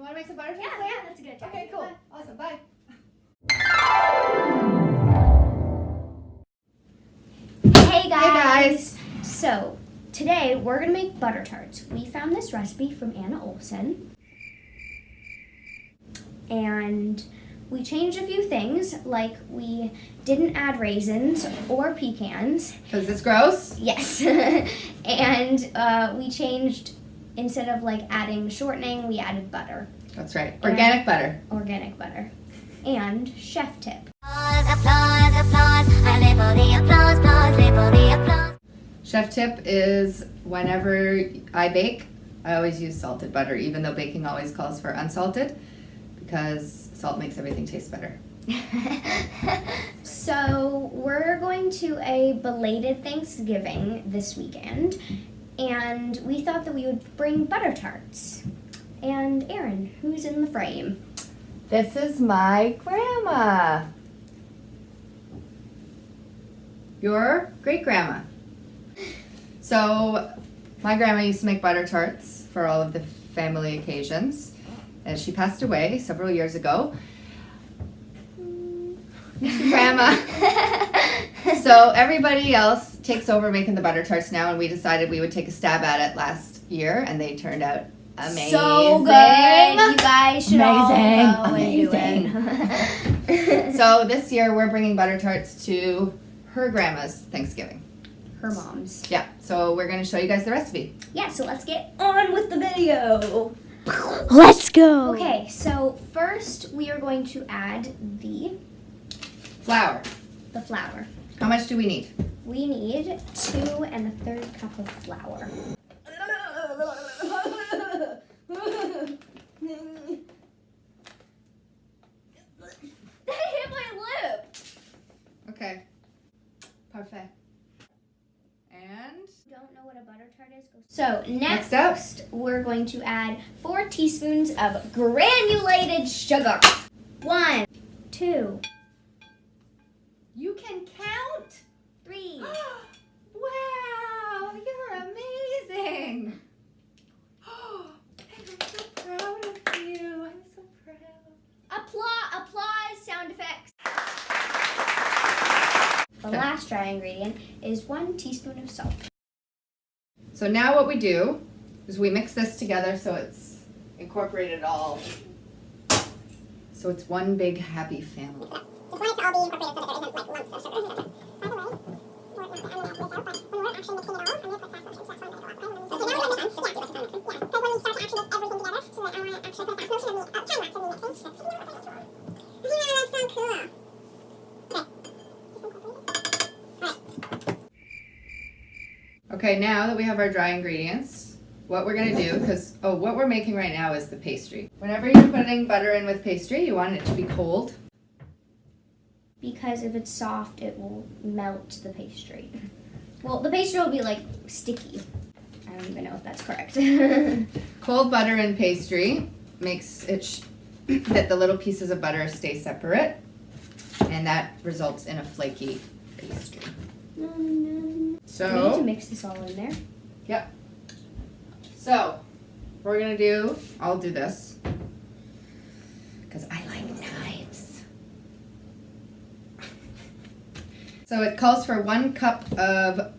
You want to make some butter tarts? Yeah, that's a good idea. Okay, cool. Awesome. Bye. Hey guys! So, today we're going to make butter tarts. We found this recipe from Anna Olson. And we changed a few things, like we didn't add raisins or pecans. Because it's gross? Yes. And we changed, instead of like adding shortening, we added butter. That's right. Organic butter. Organic butter. And chef tip. Applause, applause, I live for the applause, applause, live for the applause. Chef tip is whenever I bake, I always use salted butter, even though baking always calls for unsalted, because salt makes everything taste better. So we're going to a belated Thanksgiving this weekend, and we thought that we would bring butter tarts. And Erin, who's in the frame? This is my grandma. Your great-grandma. So my grandma used to make butter tarts for all of the family occasions, and she passed away several years ago. Grandma. So everybody else takes over making the butter tarts now, and we decided we would take a stab at it last year, and they turned out amazing. So good. You guys should all go and do it. So this year we're bringing butter tarts to her grandma's Thanksgiving. Her mom's. Yeah, so we're going to show you guys the recipe. Yeah, so let's get on with the video. Let's go. Okay, so first we are going to add the Flour. flour. How much do we need? We need 2 1/3 cup of flour. That hit my lip. Okay. Parfait. And Don't know what a butter tart is? So next up, we're going to add 4 teaspoons of granulated sugar. 1, 2, you can count. 3. Wow, you're amazing. I'm so proud of you. I'm so proud. Applause sound effects. The last dry ingredient is 1 teaspoon of salt. So now what we do is we mix this together so it's incorporated all. So it's one big happy family. Just want it to all be incorporated so that there isn't like lumps of sugar. By the way, I'm going to edit this out, but when we're actually mixing it all, I'm going to put fast motion so that's why I'm going to go up. Okay, now we're mixing. Yeah, because when we start to actually mix everything together, so that I want to actually put fast motion of me, time lapse of me mixing. Yeah, that's so cool. Okay. Okay, now that we have our dry ingredients, what we're gonna do, what we're making right now is the pastry. Whenever you're putting butter in with pastry, you want it to be cold. Because if it's soft, it will melt the pastry. Well, the pastry will be like sticky. I don't even know if that's correct. Cold butter in pastry makes it that the little pieces of butter stay separate, and that results in a flaky pastry. So we need to mix this all in there. Yep. So what we're gonna do, I'll do this because I like knives. So it calls for 1 cup of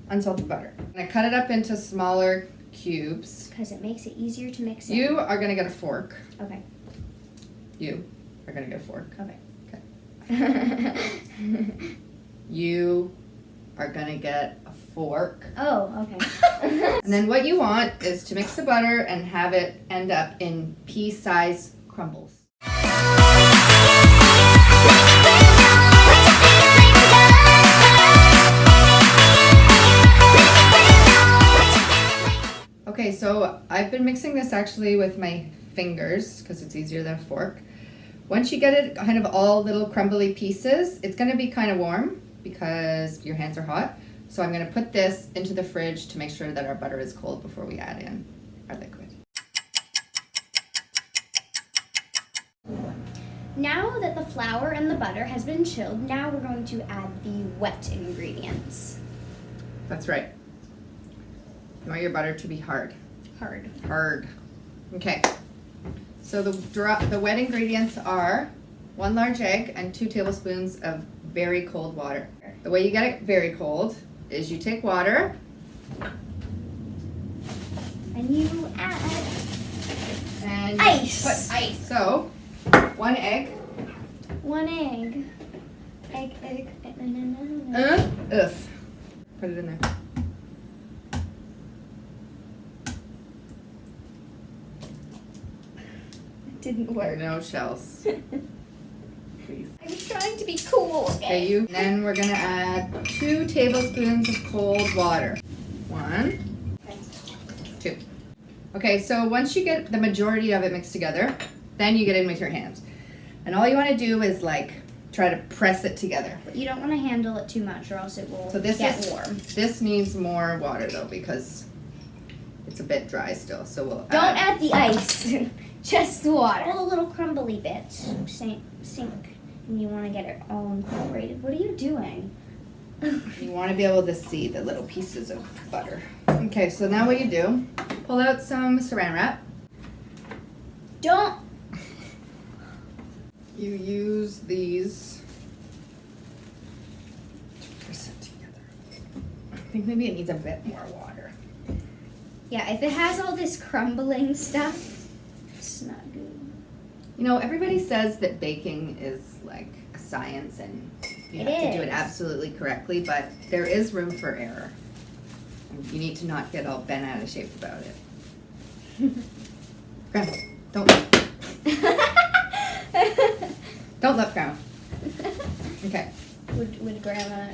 unsalted butter. I'm gonna cut it up into smaller cubes. Because it makes it easier to mix in. You are gonna get a fork. Okay. You are gonna get a fork. Okay. You are gonna get a fork. Oh, okay. And then what you want is to mix the butter and have it end up in pea-sized crumbles. Okay, so I've been mixing this actually with my fingers because it's easier than a fork. Once you get it kind of all little crumbly pieces, it's going to be kind of warm because your hands are hot. So I'm going to put this into the fridge to make sure that our butter is cold before we add in our liquid. Now that the flour and the butter has been chilled, now we're going to add the wet ingredients. That's right. You want your butter to be hard. Hard. Hard. Okay. So the wet ingredients are 1 large egg and 2 tablespoons of very cold water. The way you get it very cold is you take water And you add and ice. put ice. So 1 egg. 1 egg. Egg. Ugh. Put it in there. It didn't There are work. no shells. Please. I was trying to be cool. Okay, you. Then we're gonna add 2 tablespoons of cold water. 1, 2. Okay, so once you get the majority of it mixed together, then you get in with your hands. And all you want to do is like try to press it together. But you don't want to handle it too much or else it will So this get is warm. This needs more water though because it's a bit dry still. So we'll Don't add the ice. Just the water. All the little crumbly bits sink. And you want to get it all incorporated. What are you doing? You want to be able to see the little pieces of butter. Okay, so now what you do, pull out some saran wrap. Don't. You use these to press it together. I think maybe it needs a bit more water. Yeah, if it has all this crumbling stuff, it's not good. You know, everybody says that baking is like a science and you It have to do it is. absolutely correctly, but there is room for error. And you need to not get all bent out of shape about it. Grandma, don't look. Don't look, Grandma. Okay. Would grandma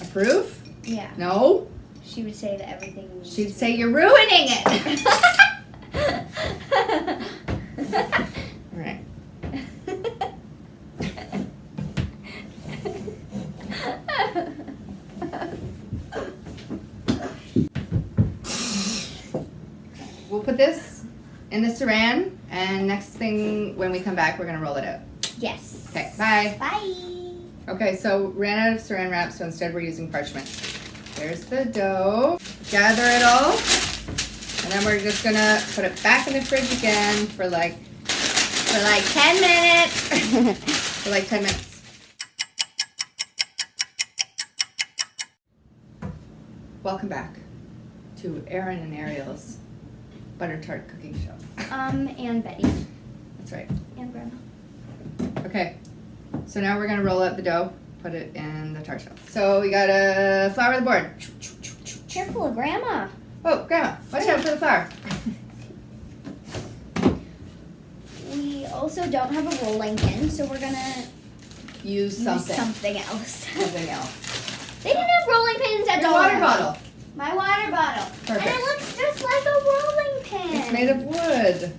Approve? yeah. No? She would say that everything needs She'd to say you're ruining it. All right. We'll put this in the saran, and next thing when we come back, we're gonna roll it out. Yes. Okay, bye. Bye. Okay, so ran out of saran wrap, so instead we're using parchment. There's the dough. Gather it all, and then we're just gonna put it back in the fridge again for like 10 minutes. For like 10 minutes. Welcome back to Erin and Ariel's butter tart cooking show. And Betty. That's right. And Grandma. Okay, so now we're gonna roll out the dough, put it in the tart shell. So we gotta flour the board. Careful of Grandma. Oh, Grandma, watch out for the flour. We also don't have a rolling pin, so we're gonna Use use something. something else. Something else. They didn't have rolling pins at Your Dollar water Tree. bottle. My water bottle. Perfect. And it looks just like a rolling pin. It's made of wood.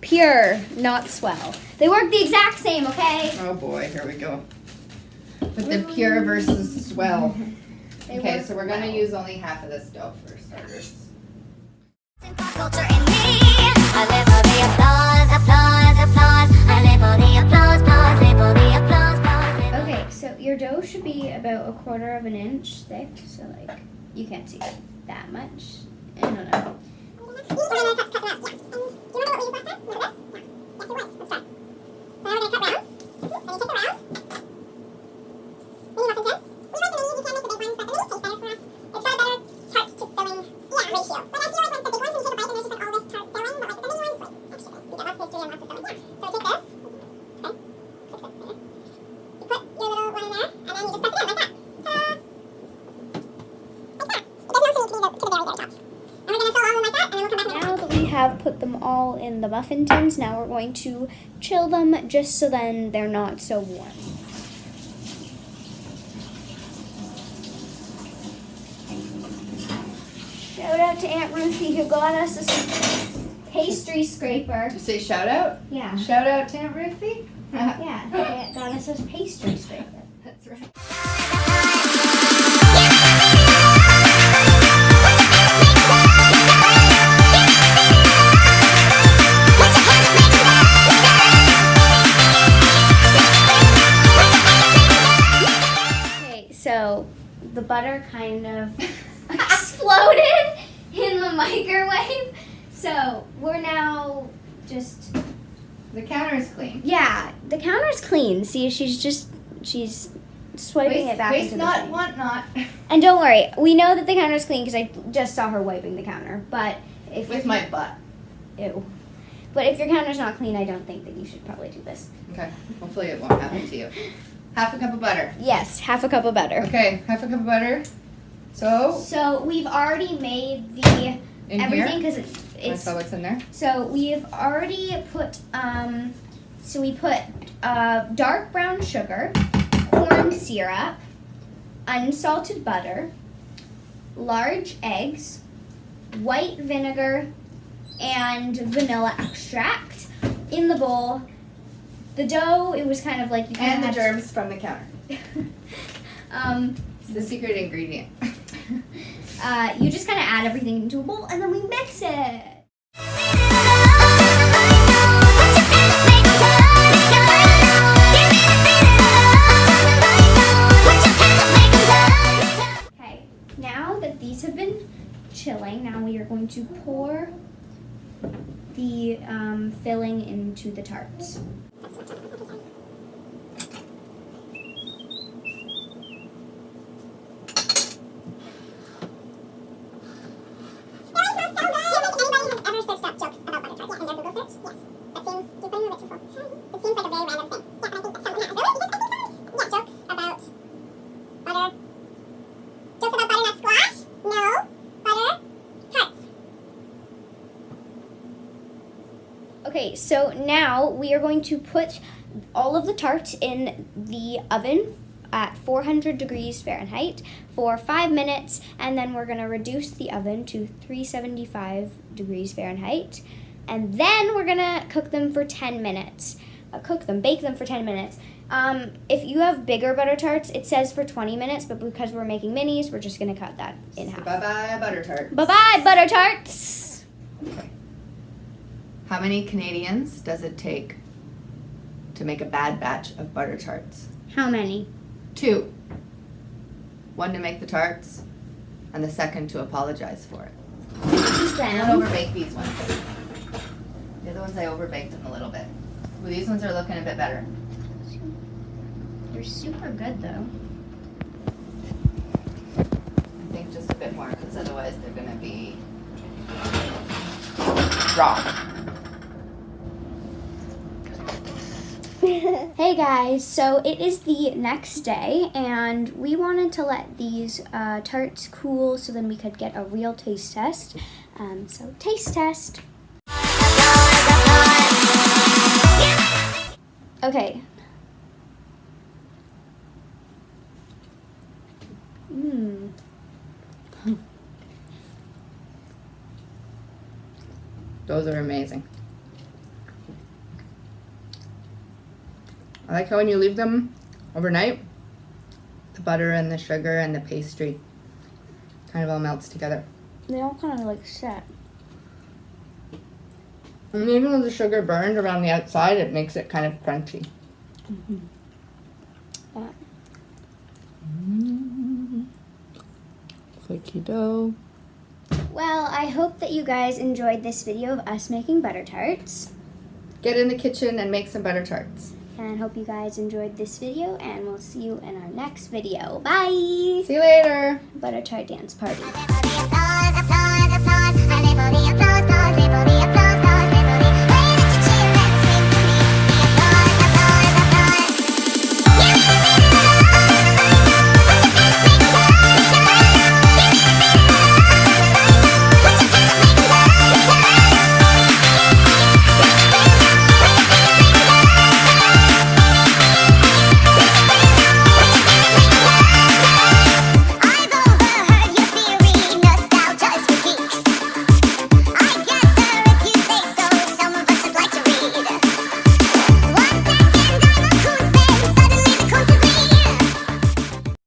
Pure, not swell. They work the exact same, okay? Oh boy, here we go. With the pure versus swell. They Okay, work so we're gonna well. use only half of this dough for starters. Culture in me. I live for the applause, applause, applause. I live for the applause, applause, live for the applause, applause. Okay, so your dough should be about 1/4 of an inch thick, so like you can't see that much. I don't know. Now that we have put them all in the muffin tins, now we're going to chill them just so then they're not so warm. Shout out to Aunt Ruthie who got us a pastry scraper. Did you say shout out? Yeah. Shout out to Aunt Ruthie? Yeah, they got us a pastry scraper. That's right. Okay, so the butter kind of exploded in the microwave. So we're now just. The counter is clean. Yeah, the counter's clean. See, she's swiping it back Waste into the not, thing. want not. And don't worry, we know that the counter's clean because I just saw her wiping the counter. But if With my butt. ew. But if your counter's not clean, I don't think that you should probably do this. Okay. Hopefully it won't happen to you. Half a cup of butter. Yes, half a cup of butter. Okay, half a cup of butter. So we've already made the in everything here, because I it's. saw what's in there. So we've already put so we put dark brown sugar, corn syrup, unsalted butter, large eggs, white vinegar, and vanilla extract in the bowl. The dough, it was kind of like you kind And of the germs from the counter. It's the secret ingredient. You just kind of add everything into a bowl and then we mix it. Okay, now that these have been chilling, now we are going to pour the filling into the tarts. Okay, so now we are going to put all of the tarts in the oven at 400 degrees Fahrenheit for 5 minutes, and then we're going to reduce the oven to 375 degrees Fahrenheit, and then we're going to cook them for 10 minutes. Bake them for 10 minutes. If you have bigger butter tarts, it says for 20 minutes, but because we're making minis, we're just going to cut that in half. Bye-bye, butter tart. Bye-bye, butter tarts! Okay. How many Canadians does it take to make a bad batch of butter tarts? How many? 2. 1 to make the tarts, and the second to apologize for it. Don't overbake these ones. The other ones I overbaked them a little bit. Well, these ones are looking a bit better. They're super good though. I think just a bit more, because otherwise they're going to be raw. Hey guys, so it is the next day and we wanted to let these tarts cool so then we could get a real taste test. So taste test. Okay. Those are amazing. I like how when you leave them overnight, the butter and the sugar and the pastry kind of all melts together. They all kind of like set. And even though the sugar burned around the outside, it makes it kind of crunchy. Yeah. Flaky dough. Well, I hope that you guys enjoyed this video of us making butter tarts. Get in the kitchen and make some butter tarts. And I hope you guys enjoyed this video, and we'll see you in our next video. Bye! See you later. Butter tart dance party. Applause, applause, applause, applause, applause.